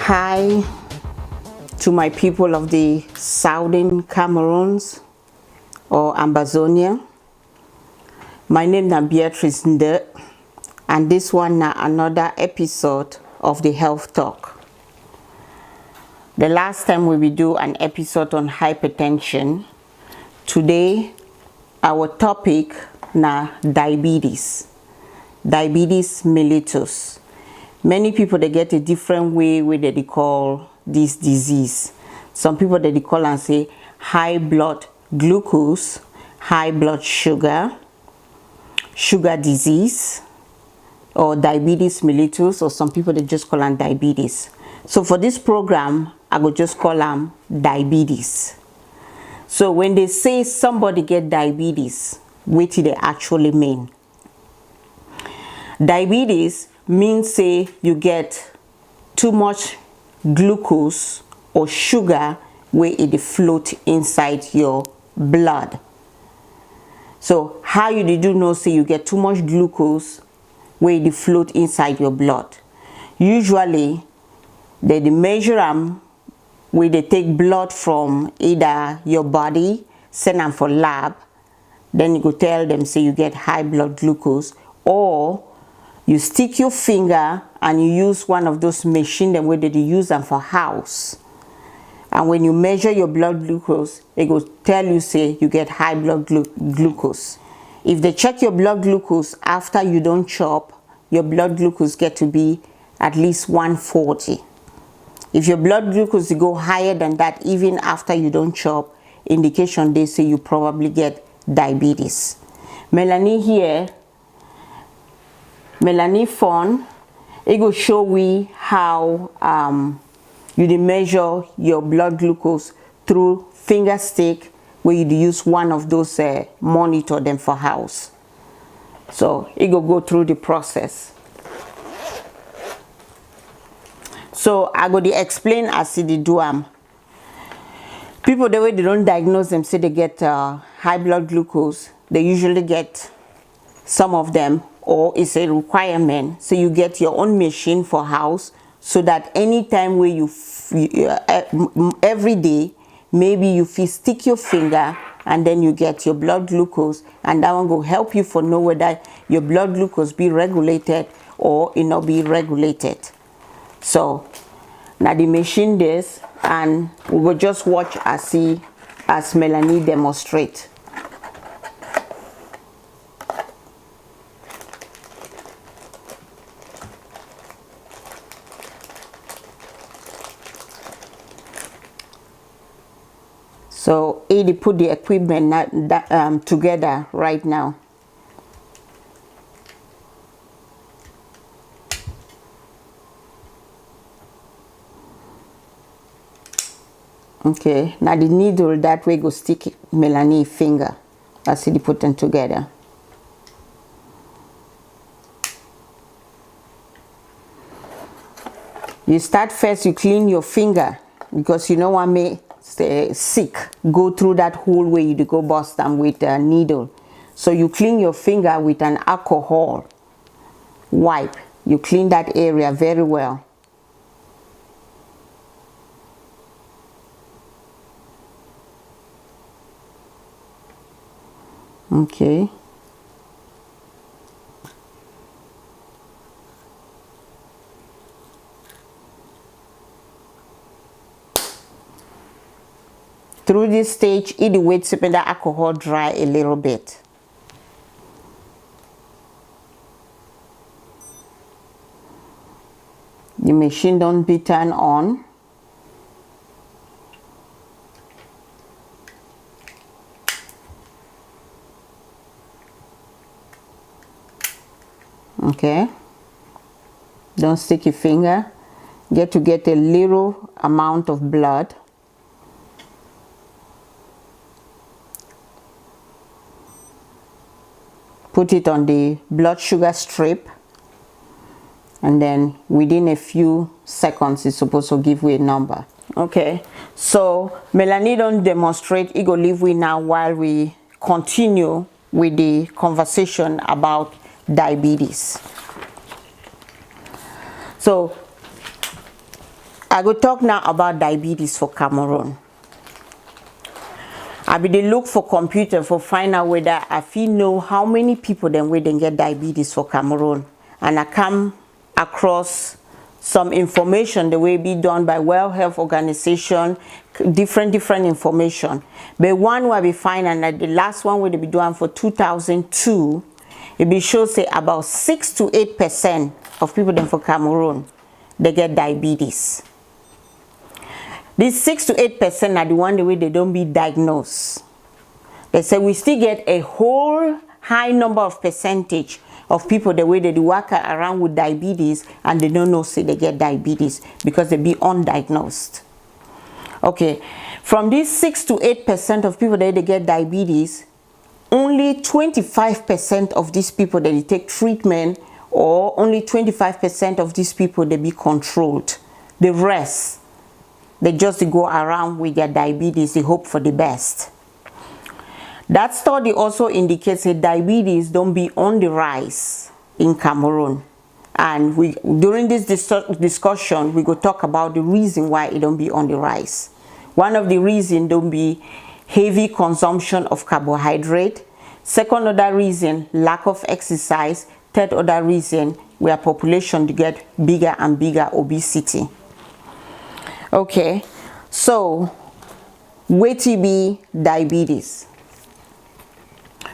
Hi to my people of the Southern Cameroons or Ambazonia. My name is Beatrice Nde, and this one na another episode of the Health Talk. The last time we will do an episode on hypertension. Today our topic na diabetes mellitus. Many people, they get a different way where they call this disease. Some people, they call and say high blood glucose, high blood sugar disease, or diabetes mellitus, or some people, they just call them diabetes. So for this program, I will just call them diabetes. So when they say somebody get diabetes, what do they actually mean? Diabetes means say you get too much glucose or sugar where it float inside your blood. So how you do know say you get too much glucose where it float inside your blood? Usually they measure them where they take blood from either your body, send them for lab, then you go tell them say you get high blood glucose, or you stick your finger and you use one of those machines where they use them for house, and when you measure your blood glucose, it will tell you say you get high blood glucose. If they check your blood glucose after you don't chop, your blood glucose get to be at least 140. If your blood glucose go higher than that even after you don't chop, indication they say you probably get diabetes. Melanie here, Melanie phone, it will show we how you measure your blood glucose through finger stick, where you use one of those monitor them for house. So it will go through the process. So I go to explain as it do people, the way they don't diagnose them, say they get high blood glucose, they usually get some of them, or it's a requirement, so you get your own machine for house, so that anytime where you every day, maybe you stick your finger and then you get your blood glucose, and that one will help you for know whether your blood glucose be regulated or it not be regulated. So now the machine this, and we will just watch as Melanie demonstrate. So Edie put the equipment together right now. Okay, now the needle that way go stick Melanie finger. That's it, put them together. You start first, you clean your finger, because you know what may sick go through that hole where you go bust them with a needle. So you clean your finger with an alcohol wipe. You clean that area very well. Okay. Through this stage, it waits to make the alcohol dry a little bit. The machine don't be turned on. Okay. Don't stick your finger. get a little amount of blood. Put it on the blood sugar strip, and then within a few seconds it's supposed to give you a number. Okay, so Melanie don't demonstrate, it go leave we now while we continue with the conversation about diabetes. So I go talk now about diabetes for Cameroon. I be dey look for computer for find out whether I feel know how many people then where they get diabetes for Cameroon, and I come across some information the way be done by World Health Organization, different information. But one where we find, and the last one where they be doing for 2002, it be shows say about 6 to 8% of people then for Cameroon they get diabetes. These 6 to 8% are the one the way they don't be diagnosed. They say we still get a whole high number of percentage of people the way they do walk around with diabetes and they don't know say they get diabetes because they be undiagnosed. Okay, from these 6 to 8% of people that they get diabetes, only 25% of these people that they take treatment, or only 25% of these people they be controlled. The rest, they just go around with their diabetes, they hope for the best. That study also indicates that diabetes don't be on the rise in Cameroon. And during this discussion, we go talk about the reason why it don't be on the rise. One of the reasons don't be heavy consumption of carbohydrate. Second other reason, lack of exercise. Third other reason, where population to get bigger and bigger obesity. Okay, so what be diabetes?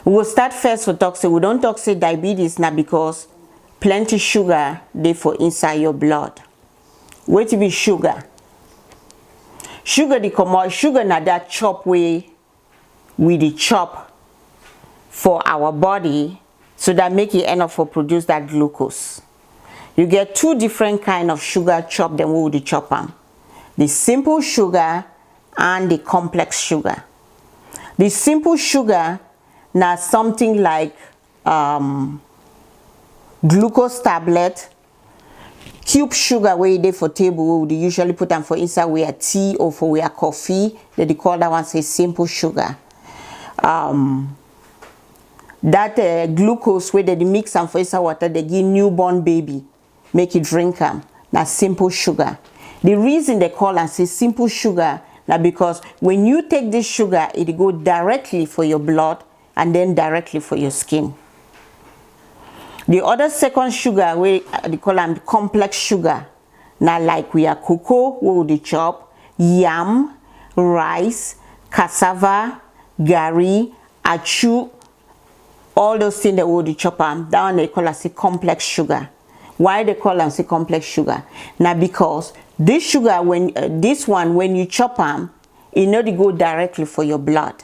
We will start first with talk say we don't talk say diabetes now because plenty sugar they for inside your blood. What be sugar? Sugar the common sugar na that chop way we the chop for our body so that make it enough for produce that glucose. You get two different kind of sugar chop then we will chop them. The simple sugar and the complex sugar. The simple sugar now something like glucose tablet, cube sugar where they for table, we usually put them for inside where tea or for where coffee. They call that one say simple sugar. That glucose where they mix them for inside water, they give newborn baby, make it drink them. Now simple sugar. The reason they call and say simple sugar now because when you take this sugar, it go directly for your blood and then directly for your skin. The other second sugar we they call them complex sugar. Now like we are cocoa, we would chop, yam, rice, cassava, gari, achu, all those things that we would chop them. That one they call us a complex sugar. Why they call them say complex sugar? Now because this sugar, when this one when you chop them, it not go directly for your blood.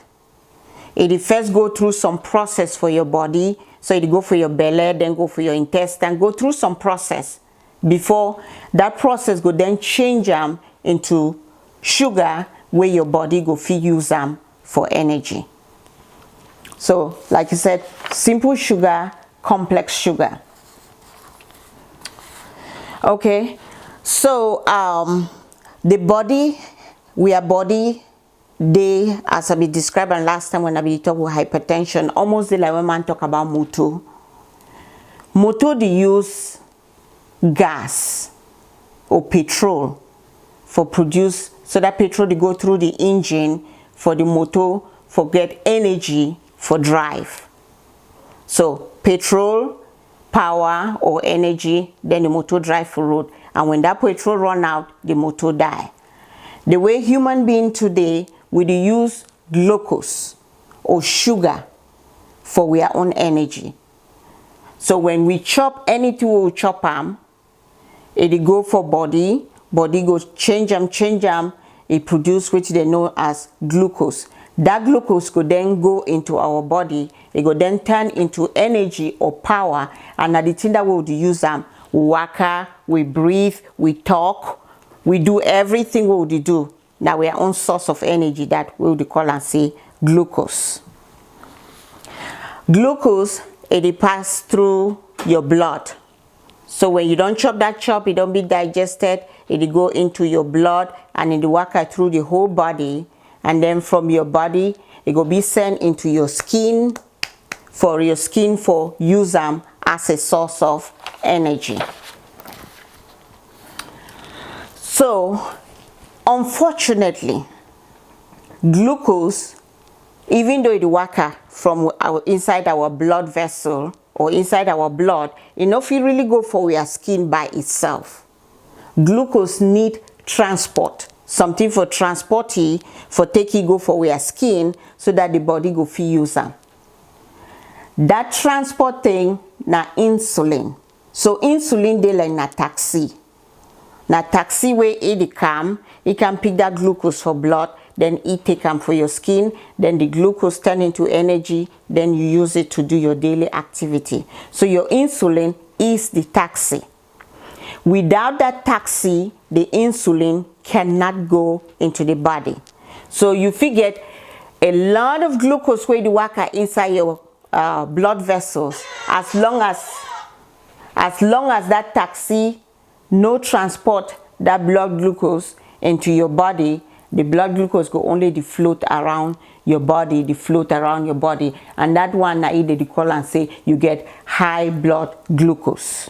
It first go through some process for your body. So it go for your belly, then go for your intestine, go through some process before that process go then change them into sugar where your body go fit use them for energy. So like I said, simple sugar, complex sugar. Okay, so the body, we are body, they, as I be describing last time when I be talking about hypertension, almost like when man talk about motor. Motor they use gas or petrol for produce, so that petrol they go through the engine for the motor for get energy for drive. So petrol, power or energy, then the motor drive for road, and when that petrol run out, the motor die. The way human being today, we use glucose or sugar for our own energy. So when we chop anything, we chop them, it go for body go change them, it produce what they know as glucose. That glucose could then go into our body, it go then turn into energy or power, and at the thing that we would use them, we waka, we breathe, we talk, we do everything what we do. Now we are own source of energy that we would call and say glucose. Glucose, it pass through your blood. So when you don't chop that chop, it don't be digested, it go into your blood and it walk through the whole body, and then from your body it go be sent into your skin for use them as a source of energy. So unfortunately, glucose, even though it work from inside our blood vessel or inside our blood, it no feel really go for our skin by itself. Glucose need transport, something for transporting, for taking go for our skin so that the body go feel use them. That transport thing na insulin. So insulin dey like na taxi. Na taxi where it come, it can pick that glucose for blood, then it take them for your skin, then the glucose turn into energy, then you use it to do your daily activity. So your insulin is the taxi. Without that taxi, the insulin cannot go into the body. So you figure a lot of glucose where the worker inside your blood vessels, as long as that taxi no transport that blood glucose into your body, the blood glucose go only float around your body, and that one na they call and say you get high blood glucose.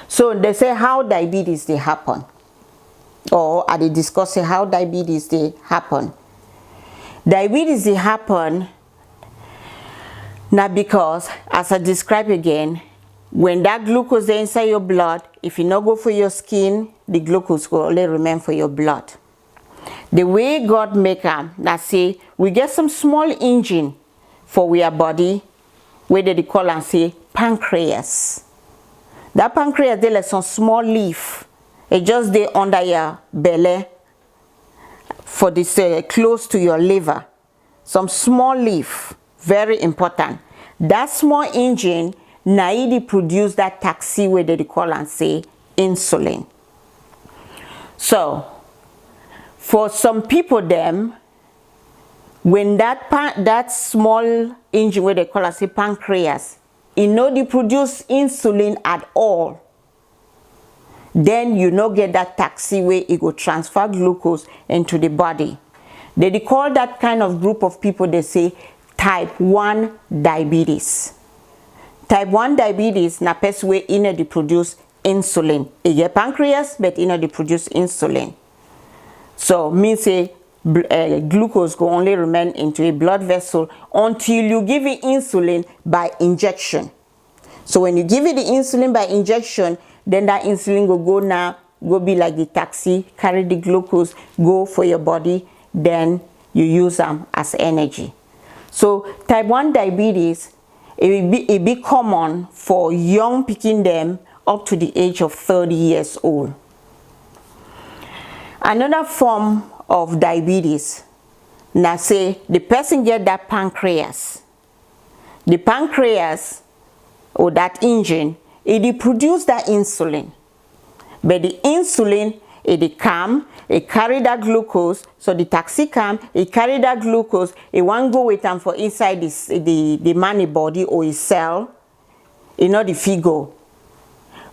So they say how diabetes they happen, or are they discussing how diabetes they happen? Diabetes they happen not because, as I described again, when that glucose is inside your blood, if you not go for your skin, the glucose will only remain for your blood. The way God make them, that say we get some small engine for our body, where they call and say pancreas. That pancreas they like some small leaf. It just they under your belly, for this close to your liver. Some small leaf, very important. That small engine naidi produce that taxi where they call and say insulin. So for some people them, when that small engine where they call and say pancreas, it no they produce insulin at all, then you no get that taxi where it go transfer glucose into the body. They call that kind of group of people, they say type 1 diabetes. Type 1 diabetes na person where inner they produce insulin. It get pancreas, but inner they produce insulin. So means say glucose go only remain into a blood vessel until you give it insulin by injection. So when you give it the insulin by injection, then that insulin go be like the taxi, carry the glucose, go for your body, then you use them as energy. So type 1 diabetes, it be common for young picking them up to the age of 30 years old. Another form of diabetes, now say the person get that pancreas. The pancreas or that engine, it produce that insulin. But the insulin, it come, it carry that glucose, so the taxi come, it carry that glucose, it won't go with them for inside the money body or his cell, you know the figure.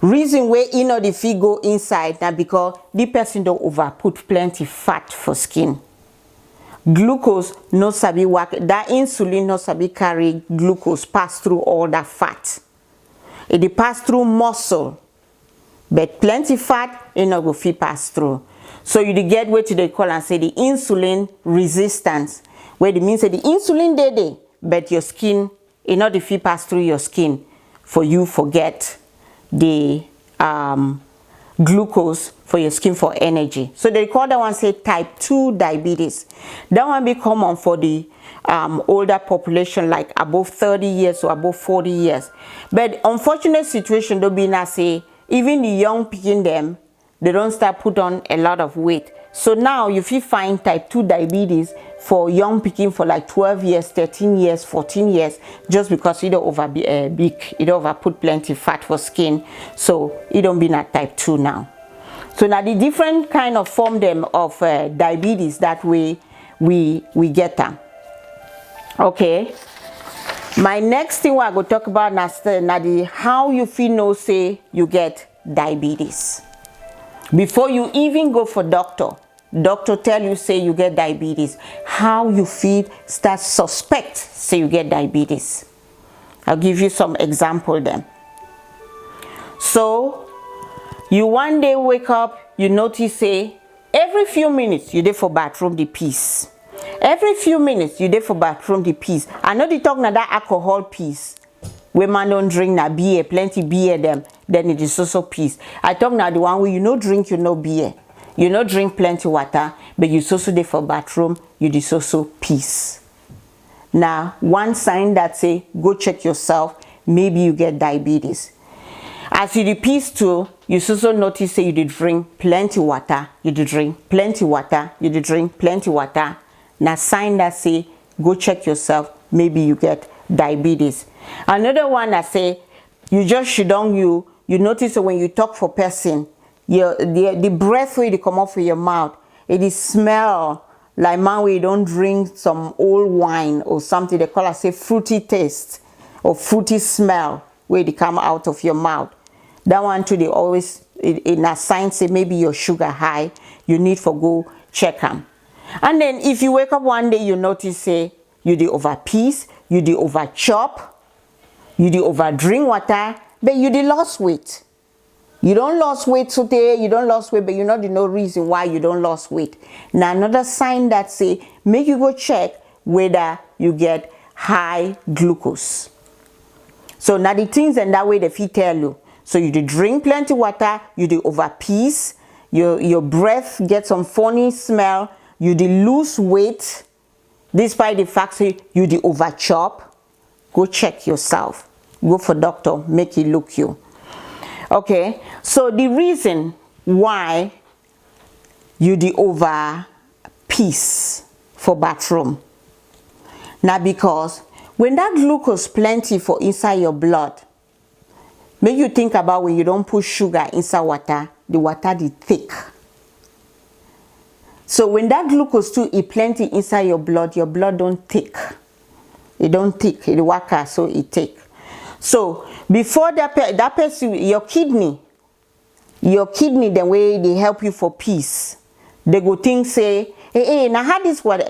Reason why you know the figure inside now because the person don't over put plenty fat for skin. Glucose no sabi work, that insulin no sabi carry glucose pass through all that fat. It pass through muscle, but plenty fat it no go fit pass through. So you get what they call and say the insulin resistance, where it means that the insulin there, but your skin it not the fit pass through your skin for you forget the glucose for your skin for energy. So they call that one say type 2 diabetes. That one be common for the older population, like above 30 years or above 40 years. But unfortunate situation don't be now say even the young picking them, they don't start put on a lot of weight. So now if you find type 2 diabetes for young picking for like 12 years, 13 years, 14 years, just because you don't over big, you don't over put plenty fat for skin, so it don't be not type 2 now. So now the different kind of form them of diabetes that we get them. Okay, my next thing I go talk about now the how you feel know say you get diabetes. Before you even go for doctor tell you say you get diabetes, how you feel start suspect say you get diabetes. I'll give you some example then. So you one day wake up, you notice say every few minutes you dey for bathroom the piece. Every few minutes you dey for bathroom the piece. I know they talk now that alcohol piece. When man don't drink na beer, plenty beer them, then it is also peace. I talk now the one where you no drink, you no beer. You no drink plenty water, but you also dey for bathroom, you dis also peace. Now, one sign that say, go check yourself, maybe you get diabetes. As you dey peace too, you also notice say you dey drink plenty water, you dey drink plenty water, you dey drink plenty water. Now, sign that say, go check yourself, maybe you get diabetes. Another one that say you just shut down, you notice that when you talk for person, the breath way they come off of your mouth, it is smell like man where you don't drink some old wine or something. They call it say fruity taste or fruity smell where they come out of your mouth. That one too, they always in a sign say maybe your sugar high, you need for go check them. And then if you wake up one day, you notice say you dey over peace, you dey over chop, you dey over drink water, but you dey lost weight. You don't lose weight today, you don't lose weight, but you know the no reason why you don't lose weight. Now another sign that say make you go check whether you get high glucose. So now the things and that way they fit tell you. So you dey drink plenty water, you dey over peace, your breath get some funny smell, you dey lose weight, despite the fact that you dey over chop. Go check yourself. Go for doctor, make it look you. Okay, so the reason why you dey over peace for bathroom, now because when that glucose plenty for inside your blood, make you think about when you don't put sugar inside water, the water dey thick. So when that glucose too is plenty inside your blood don't thick. It don't thick, it waka, so it thick. So before that person, your kidney, the way they help you for peace, they go think say, hey, now how this what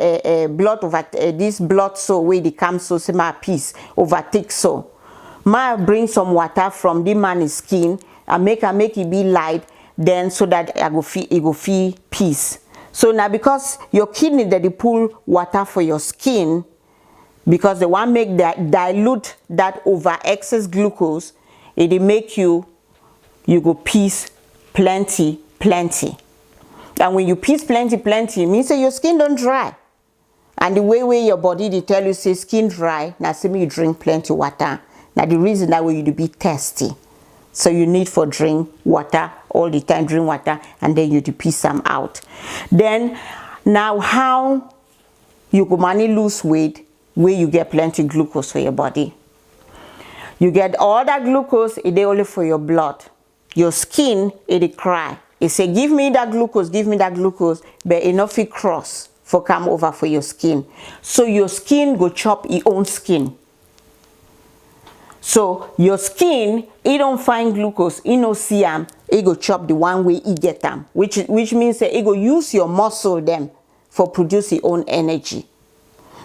blood over this blood so way they come so say my peace overtake so. Ma bring some water from the man's skin and make it be light, then so that it go feel peace. So now because your kidney that they pull water for your skin, because they want make that dilute that over excess glucose, it make you go peace plenty. And when you peace plenty, it means that your skin don't dry. And the way your body they tell you say skin dry, now say me you drink plenty water. Now the reason that way you to be thirsty. So you need for drink water all the time, drink water, and then you to peace some out. Then now how you go money lose weight where you get plenty glucose for your body. You get all that glucose, it only for your blood. Your skin, it cry. It say, give me that glucose, but enough it cross for come over for your skin. So your skin go chop its own skin. So your skin, it don't find glucose, it no see them, it go chop the one way it get them, which means that it go use your muscle them for produce its own energy.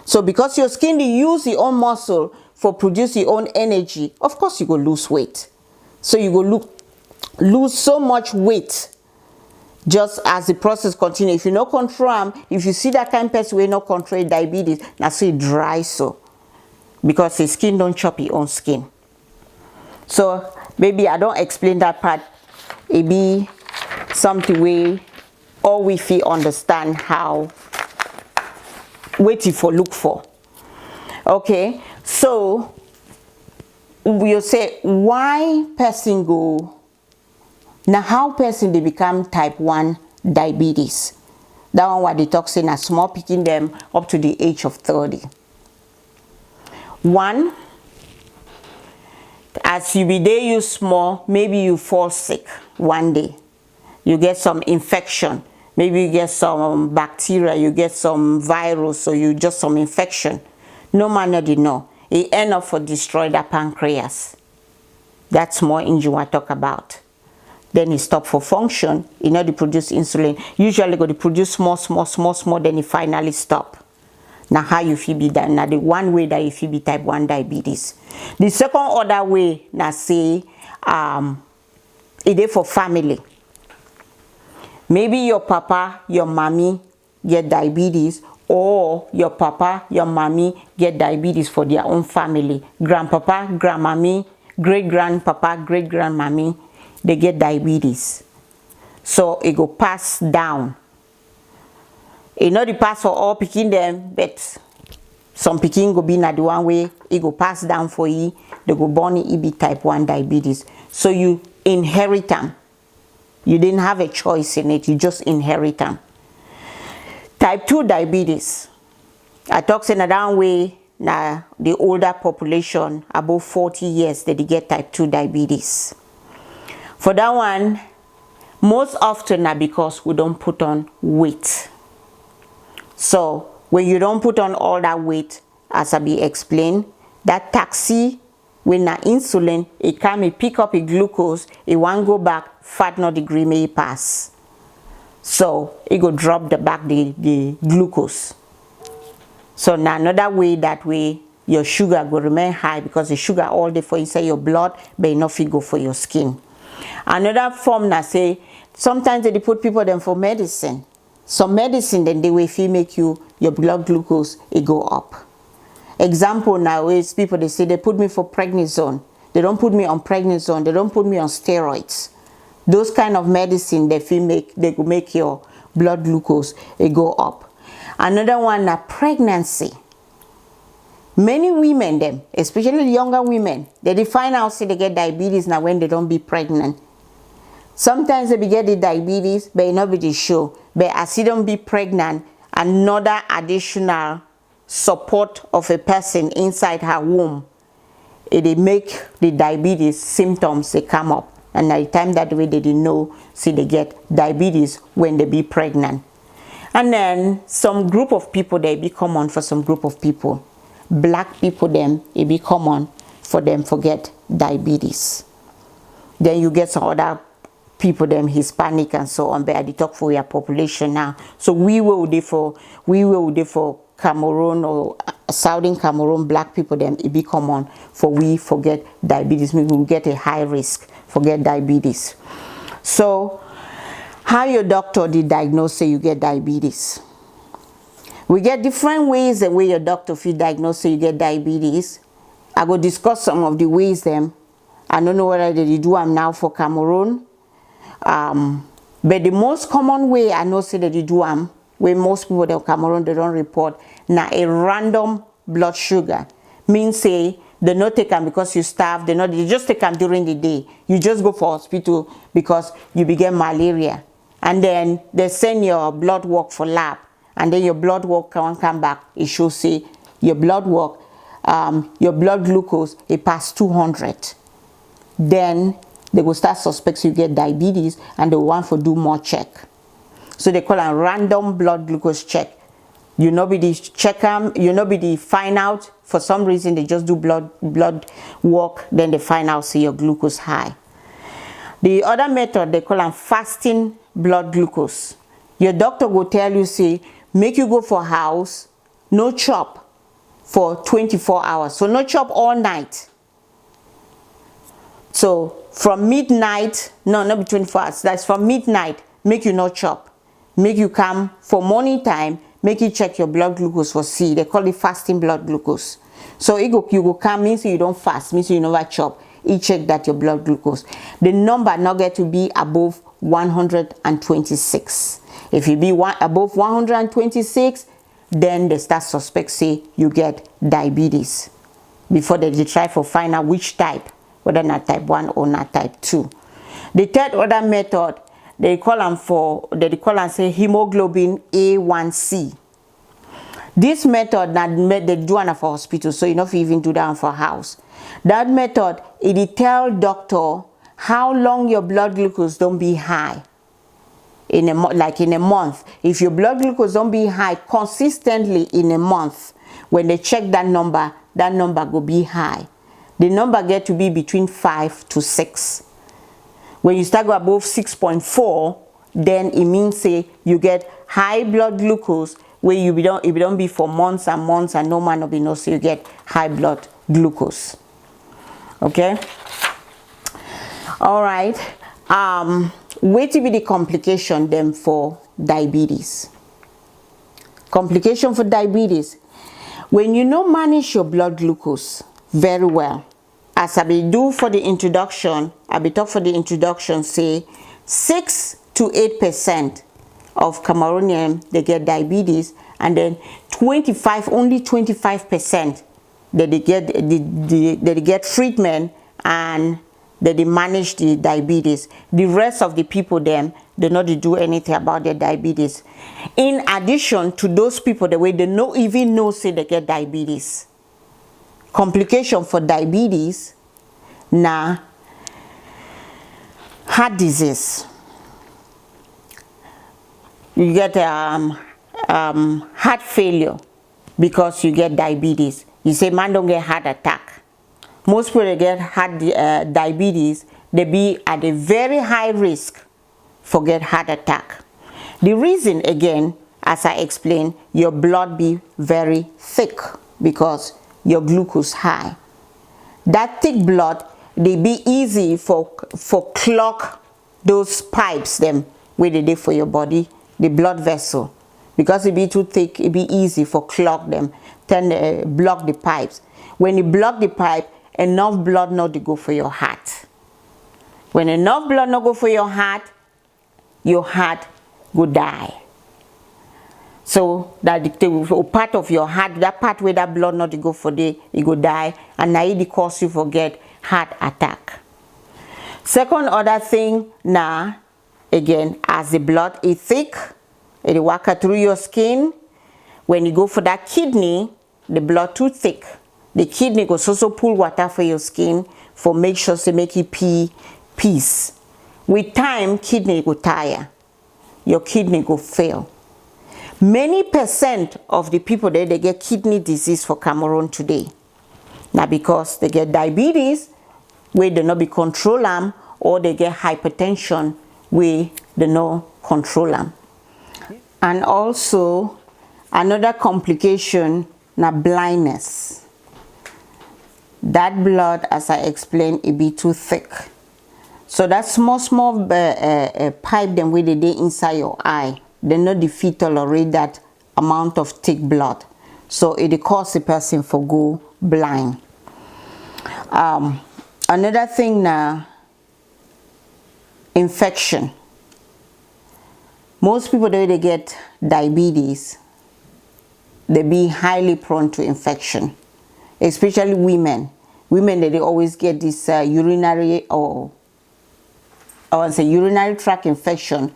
So because your skin they use your own muscle for produce your own energy, of course you go lose weight. So you go lose so much weight just as the process continues. If you no control them, if you see that kind of person who no control diabetes, now say dry so. Because the skin don't chop your own skin. So maybe I don't explain that part. It be something we all we feel understand how waiting for look for. Okay, so we'll say why person go now, how person they become type 1 diabetes. That one what they talk saying a small picking them up to the age of 30. One, as you be there you small, maybe you fall sick one day. you get some infection. Maybe you get some bacteria, you get some virus, or you just some infection. No man did know. It end up for destroy the pancreas. That's more injury I talk about. Then it stop for function. You know, they produce insulin. Usually go to produce small, then it finally stop. Now how you feel be that? Now the one way that you feel be type 1 diabetes. The second other way, now say, it is for family. Maybe your papa, your mommy get diabetes, or your papa, your mommy get diabetes for their own family. Grandpapa, grandmommy, great-grandpapa, great-grandmommy, they get diabetes. So it go pass down. It not the pass for all picking them, but some picking go be na the one way, it go pass down for you, they go born it be type 1 diabetes. So you inherit them. You didn't have a choice in it, you just inherit them. Type 2 diabetes. I talk in another way, now the older population, above 40 years, they get type 2 diabetes. For that one, most often now because we don't put on weight. So when you don't put on all that weight, as I be explained, that taxi when na insulin, it can pick up a glucose, it won't go back, fat not degree may pass. So it go drop the back the glucose. So now another way that way your sugar will remain high because the sugar all day for inside your blood, but enough it go for your skin. Another form now say sometimes they put people them for medicine. Some medicine then they will feel make your blood glucose it go up. Example now is people they say they put me for prednisone. They don't put me on prednisone, they don't put me on steroids. Those kind of medicine they will make your blood glucose it go up. Another one na pregnancy. Many women them, especially younger women, they find out say they get diabetes now when they don't be pregnant. Sometimes they get the diabetes, but nobody sure. But as you don't be pregnant, another additional support of a person inside her womb, it make the diabetes symptoms they come up. And at the time that way they didn't know, see they get diabetes when they be pregnant. And then some group of people, they be common for some group of people. Black people them, it be common for them to get diabetes. Then you get some other people them Hispanic and so on, but I talk for your population now. So we will for Cameroon or Southern Cameroon, black people them it be common for we forget diabetes. We will get a high risk for get diabetes. So how your doctor did diagnose say you get diabetes? We get different ways the way your doctor feel diagnose say you get diabetes. I go discuss some of the ways them. I don't know whether they do them now for Cameroon. But the most common way I know say that they do them, where most people in Cameroon they don't report, now a random blood sugar. Means say they not take them because you starve, they just take them during the day. You just go for hospital because you begin malaria. And then they send your blood work for lab. And then your blood work can come back. It should say your blood work, your blood glucose, it past 200. Then they will start suspect you get diabetes and they want to do more check. So they call a random blood glucose check. You nobody check them, you nobody find out. For some reason they just do blood work, then they find out see your glucose high. The other method they call them fasting blood glucose. Your doctor will tell you say make you go for house, no chop for 24 hours. So no chop all night. So from midnight, no, not be 24 hours, that's from midnight, make you not chop. Make you come for morning time, make you check your blood glucose for C. They call it fasting blood glucose. So you go come, means you don't fast, means you never chop. You check that your blood glucose. The number not get to be above 126. If you be above 126, then they start suspect say you get diabetes. Before they try to find out which type, whether not type 1 or not type 2. The third other method, they call them say hemoglobin A1C. This method that they do in for hospital, so you know if you even do that for house. That method, it tell doctor how long your blood glucose don't be high. in a month. If your blood glucose don't be high consistently in a month, when they check that number will be high. The number get to be between 5 to 6. When you start go above 6.4, then it means say you get high blood glucose where you don't be for months and months and no man no be no, so you get high blood glucose. Okay. All right. Wait to be the complication then for diabetes. Complication for diabetes. When you no manage your blood glucose very well, as I be do for the introduction, I be talk for the introduction, say 6 to 8% of Cameroonians they get diabetes, and then only 25% that they get treatment and that they manage the diabetes. The rest of the people them they not do anything about their diabetes. In addition to those people the way they no even know say they get diabetes. Complication for diabetes na heart disease. You get heart failure because you get diabetes. You say man don't get heart attack. Most people that get heart diabetes, they be at a very high risk for get heart attack. The reason again, as I explained, your blood be very thick because your glucose high. That thick blood, they be easy for clog those pipes them where they do for your body, the blood vessel. Because it be too thick, it be easy for clog them, then block the pipes. When you block the pipe, enough blood not to go for your heart. When enough blood not go for your heart go die. So that the part of your heart, that part where that blood not to go for the, it go die, and now it cause you forget heart attack. Second other thing now, again, as the blood is thick, it walk through your skin. When you go for that kidney, the blood too thick. The kidney goes also pull water for your skin for make sure to make it peace. With time, kidney go tire. Your kidney go fail. Many percent of the people there, they get kidney disease for Cameroon today. Now because they get diabetes, where they not be control them, or they get hypertension, where they not control them. And also, another complication, na blindness. That blood, as I explained, it be too thick. So that small pipe them where they inside your eye, they not defeat tolerate that amount of thick blood. So it cause the person for go blind. Another thing now, infection. Most people that they get diabetes, they be highly prone to infection, especially women. Women that they always get this urinary urinary tract infection.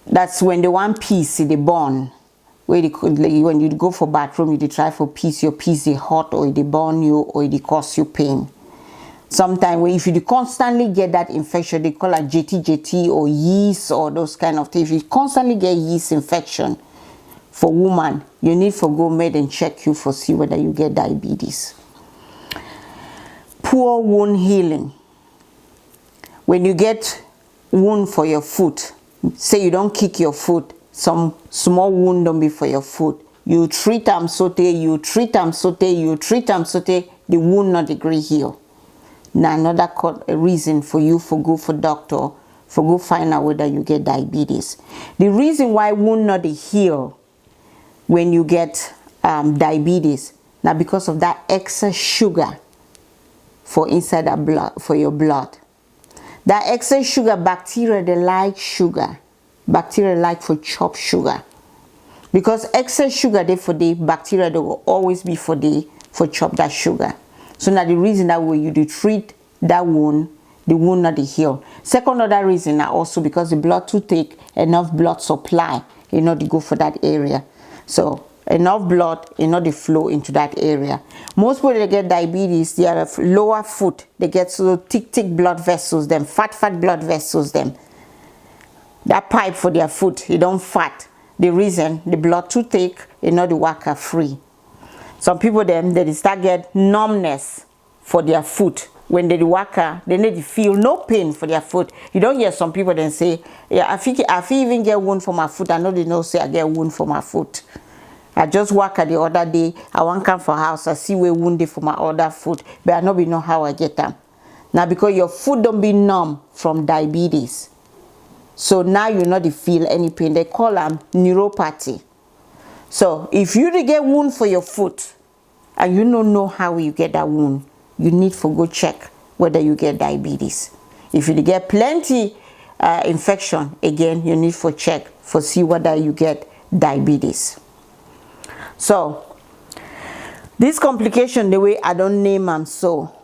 That's when they want peace, they burn. When you go for bathroom, you try for peace, your peace is hot, or they burn you, or they cause you pain. Sometimes if you constantly get that infection, they call it JT or yeast or those kind of things. If you constantly get yeast infection, for woman, you need to go med and check you for see whether you get diabetes. Poor wound healing. When you get wound for your foot, say you don't kick your foot, some small wound don't be for your foot. You treat them sote, you treat them sote, you treat them sote, the wound not degree heal. Now another reason for you for go for doctor, for go find out whether you get diabetes. The reason why wound not heal when you get diabetes, now because of that excess sugar for inside that blood, for your blood. That excess sugar, bacteria they like sugar. Bacteria like for chop sugar. Because excess sugar they for the bacteria, they will always be for chop that sugar. So now the reason that way you do treat that wound, the wound not heal. Second other reason are also because the blood too thick, enough blood supply, you know, to go for that area. So enough blood, you know, the flow into that area. Most people that get diabetes, they are lower foot, they get so thick blood vessels, them fat blood vessels, them. that pipe for their foot, it don't fat. The reason, the blood too thick, it not the worker free. Some people them, they start get numbness for their foot. When they worker, they need to feel no pain for their foot. You don't hear some people then say, yeah, I think even get wound for my foot. I know they know say I get wound for my foot. I just work the other day. I want come for house. I see where wounded for my other foot, but I know be know how I get them. Now because your foot don't be numb from diabetes, so now you not feel any pain. They call them neuropathy. So if you get wound for your foot and you don't know how you get that wound, you need to go check whether you get diabetes. If you get plenty infection, again, you need to check for see whether you get diabetes. So this complication, the way I don't name them, so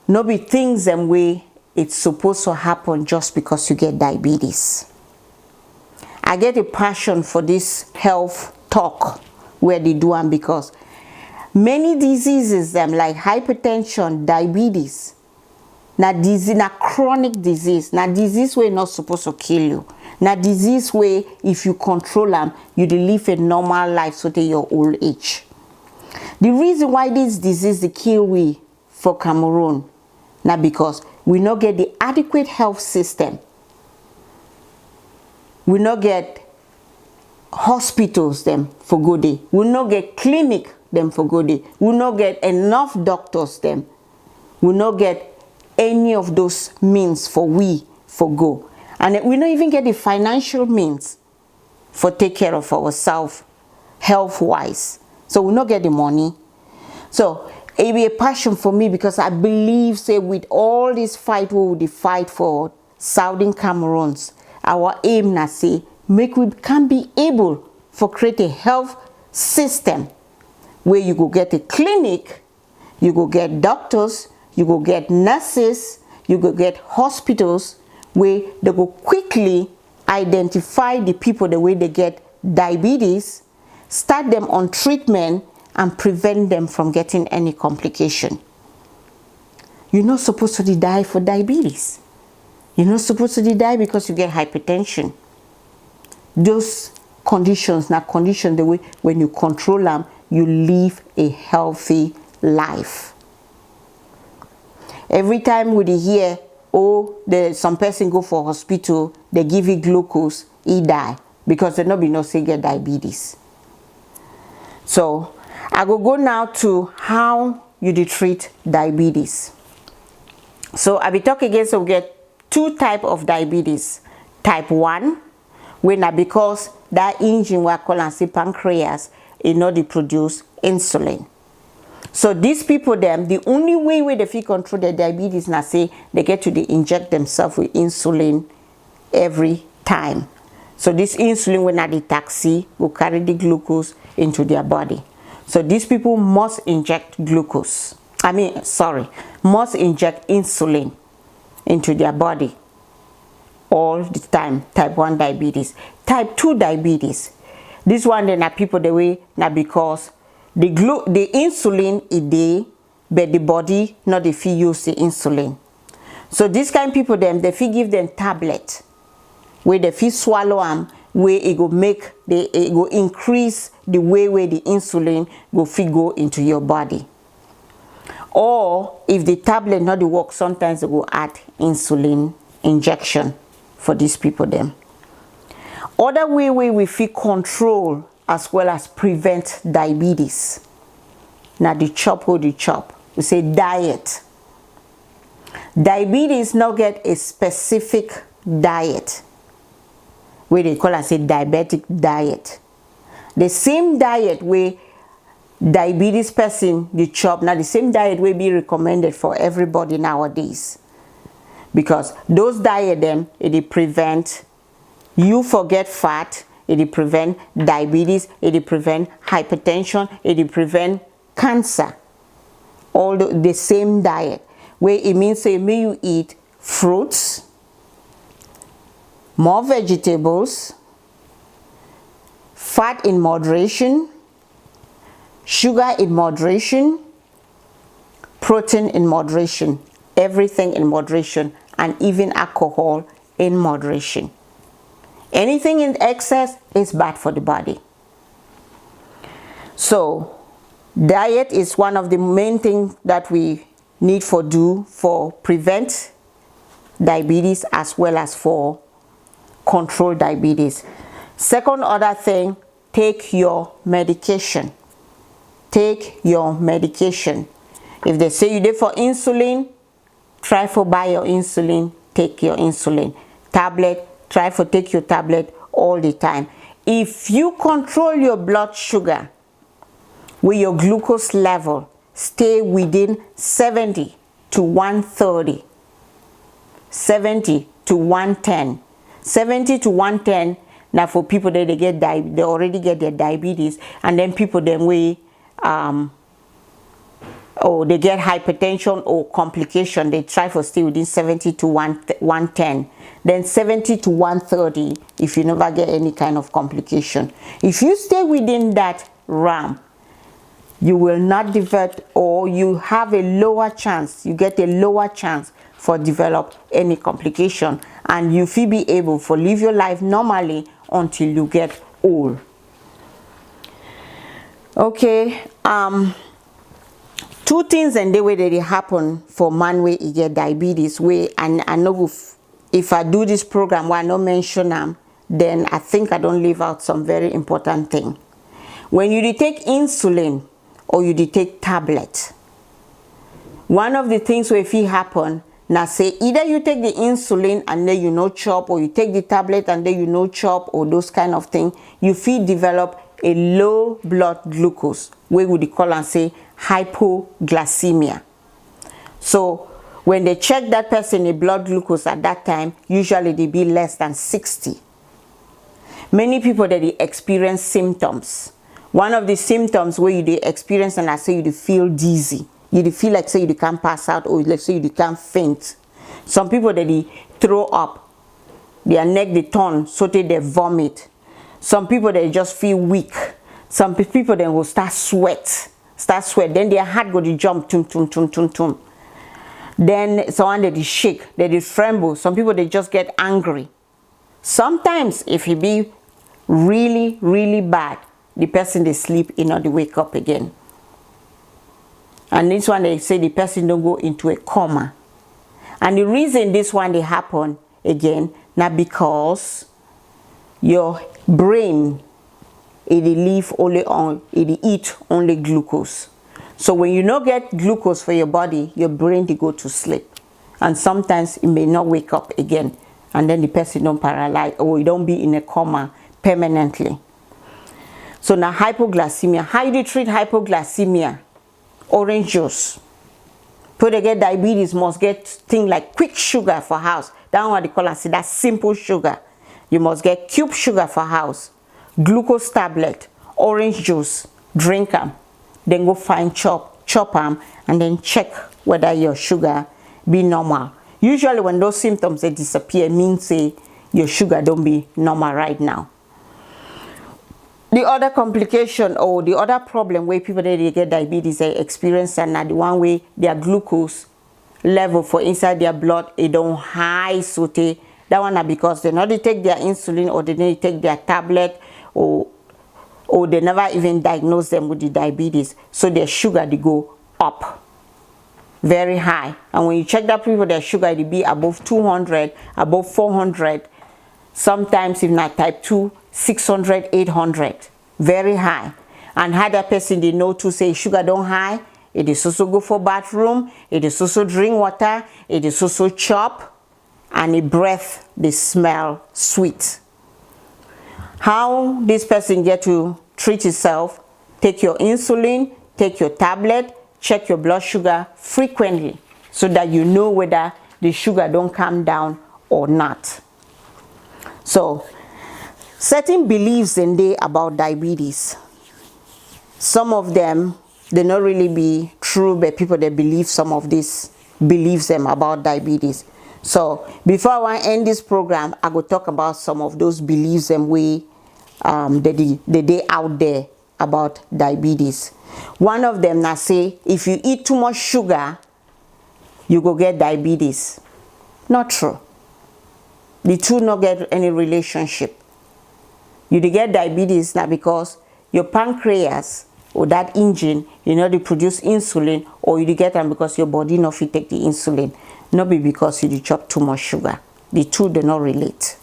no be things and way it's supposed to happen just because you get diabetes. I get a passion for this health talk where they do them because many diseases them like hypertension, diabetes, na disease, na chronic disease, na disease where not supposed to kill you, na disease where if you control them, you live a normal life so till your old age. The reason why this disease they kill we for Cameroon, na because we not get the adequate health system. We not get hospitals them for good day. We not get clinic them for good day. We not get enough doctors them. We not get any of those means for we for go. And we not even get the financial means for take care of ourselves health wise. So we not get the money. So it be a passion for me because I believe say with all this fight we will fight for Southern Cameroons, our aim na say make we can be able for create a health system where you go get a clinic, you go get doctors, you go get nurses, you go get hospitals where they go quickly identify the people the way they get diabetes, start them on treatment and prevent them from getting any complication. You're not supposed to die for diabetes. You're not supposed to die because you get hypertension. Those conditions, not conditions the way when you control them, you live a healthy life. Every time we hear, oh, some person go for hospital, they give you glucose, he die because they not be no say get diabetes. So I go now to how you treat diabetes. So I be talking again. So we get two type of diabetes. Type 1, when na because that engine we call and say pancreas, it not they produce insulin. So these people them, the only way where they feel control their diabetes na say they get to inject themselves with insulin every time. So this insulin when at the taxi will carry the glucose into their body. So these people must inject glucose. Must inject insulin into their body all the time. Type 1 diabetes. Type 2 diabetes. This one then are people the way now because the insulin is there, but the body not the feel use the insulin. So this kind of people them they feel give them tablet where they feel swallow them, where it go make it go increase the way where the insulin go feel go into your body. Or if the tablet not the work, sometimes they go add insulin injection for these people them. Other way we feel control as well as prevent diabetes. Now the chop or the chop. We say diet. Diabetes not get a specific diet. Where they call it say diabetic diet. The same diet where diabetes person the chop, now the same diet will be recommended for everybody nowadays. Because those diet them, it prevent you forget fat, it prevent diabetes, it prevent hypertension, it prevent cancer. All the same diet. Where it means say may you eat fruits, more vegetables, fat in moderation, sugar in moderation, protein in moderation, everything in moderation, and even alcohol in moderation. Anything in excess is bad for the body. So diet is one of the main things that we need for do for prevent diabetes as well as for control diabetes. Second other thing, take your medication. Take your medication. If they say you did for insulin, try for buy your insulin, take your insulin. Tablet, try for take your tablet all the time. If you control your blood sugar with your glucose level, stay within 70 to 130. 70 to 110. 70 to 110 now for people that they already get their diabetes, and then people then we or they get hypertension or complication, they try for stay within 70 to 110. Then 70 to 130 if you never get any kind of complication. If you stay within that realm, you will not develop, or you have a lower chance, you get a lower chance for develop any complication, and you will be able to live your life normally until you get old. Okay, two things and the way that it happen for man where he get diabetes, way, and I know if I do this program where I not mention them, then I think I don't leave out some very important thing. When you take insulin or you take tablet, one of the things where if it happen, now say either you take the insulin and then you no chop, or you take the tablet and then you no chop, or those kind of thing, you feel develop a low blood glucose, where would they call and say hypoglycemia. So when they check that person the blood glucose at that time, usually they be less than 60. Many people that they experience symptoms. One of the symptoms where you experience, and I say you feel dizzy, you feel like say you can't pass out, or like say you can't faint. Some people that they throw up, their neck they turn so they vomit. Some people they just feel weak. Some people then will start sweat, then their heart go to jump, tum tum tum tum tum. Then someone that they shake, that they tremble. Some people they just get angry. Sometimes if it be really really bad, the person they sleep, you know, they wake up again. And this one they say the person don't go into a coma. And the reason this one they happen again, not because your brain it live only on, it eat only glucose. So when you not get glucose for your body, your brain they go to sleep, and sometimes it may not wake up again, and then the person don't paralyze, or you don't be in a coma permanently. So now hypoglycemia, how do you treat hypoglycemia? Orange juice. People that get diabetes must get things like quick sugar for house. That's what they call and say that simple sugar. You must get cube sugar for house, glucose tablet, orange juice, drink them, then go find chop them, and then check whether your sugar be normal. Usually when those symptoms they disappear, means say your sugar don't be normal right now. The other complication or the other problem where people that they get diabetes they experience, and the one way their glucose level for inside their blood it don't high, so that one are because they not they take their insulin, or they need to take their tablet, or they never even diagnose them with the diabetes, so their sugar they go up very high. And when you check that people, their sugar it be above 200, above 400, sometimes if not type 2, 600, 800, very high. And how that person they know to say sugar don't high, it is also go for bathroom, it is also drink water, it is also chop, and the breath they smell sweet. How this person get to treat itself? Take your insulin, take your tablet, check your blood sugar frequently, so that you know whether the sugar don't come down or not. So certain beliefs in there about diabetes, some of them they not really be true, but people that believe some of these beliefs them about diabetes. So before I want to end this program, I will talk about some of those beliefs and way they out there about diabetes. One of them now say if you eat too much sugar, you go get diabetes. Not true. The two not get any relationship. You dey get diabetes now because your pancreas or that engine, you know, they produce insulin, or you dey get them because your body no fit take the insulin. Not be because you dey chop too much sugar. The two do not relate.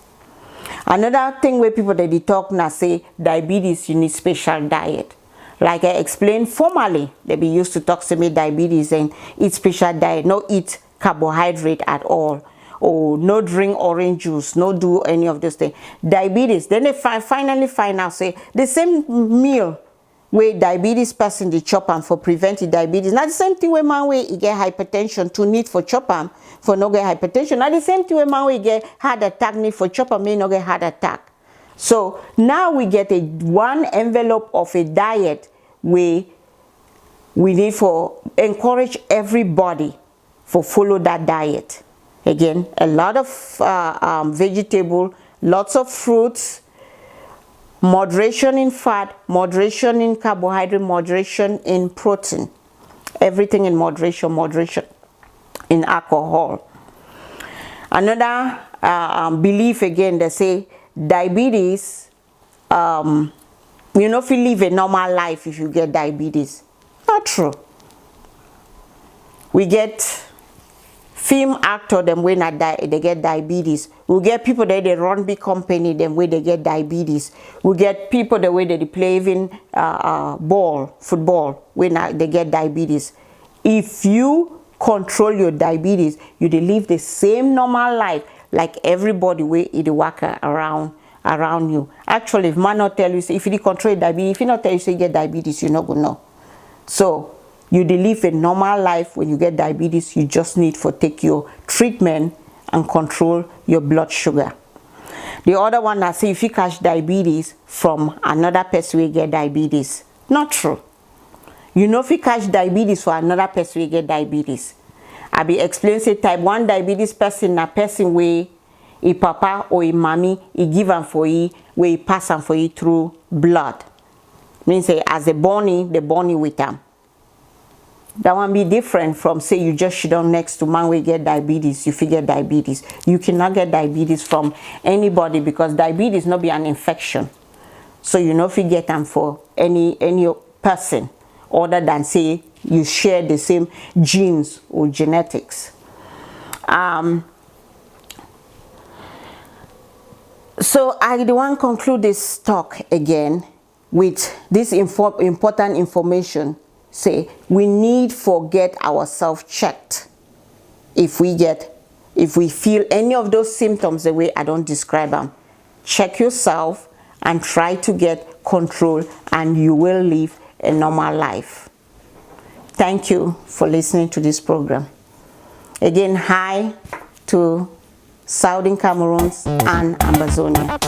Another thing where people they talk now say diabetes, you need special diet. Like I explained formerly, they be used to talk to me diabetes and eat special diet, no eat carbohydrate at all, or no drink orange juice, no do any of those things. Diabetes, then they finally find out say the same meal where diabetes person they chop am for preventing diabetes. Not the same thing where man way he get hypertension to need for chop am for no get hypertension. Not the same thing where man way get heart attack need for chop am may no get heart attack. So now we get a one envelope of a diet where we need for encourage everybody for follow that diet. Again, a lot of vegetable, lots of fruits, moderation in fat, moderation in carbohydrate, moderation in protein. Everything in moderation, moderation in alcohol. Another belief again, they say diabetes, you know, if you live a normal life if you get diabetes. Not true. We get film actor them when they get diabetes. We get people that they run big company them where they get diabetes. We get people the way they play even football when they get diabetes. If you control your diabetes, you live the same normal life like everybody where it work around you. Actually, if man not tell you, if you control diabetes, if he not tell you say you get diabetes, you're not gonna know. So you live a normal life. When you get diabetes, you just need to take your treatment and control your blood sugar. The other one I say if you catch diabetes from another person who get diabetes. Not true. You know if you catch diabetes for another person who get diabetes. I be explain say type 1 diabetes person na person where a papa or a mommy he give them for you, where he pass them for you through blood. Means say as they born with them. That one be different from say you just sit down next to man we get diabetes, you figure diabetes. You cannot get diabetes from anybody because diabetes not be an infection. So you know if you get them for any person other than say you share the same genes or genetics. So I want to conclude this talk again with this important information. Say we need to get ourselves checked if we feel any of those symptoms the way I don't describe them. Check yourself and try to get control and you will live a normal life. Thank you for listening to this program. Again, hi to Southern Cameroon and Amazonia.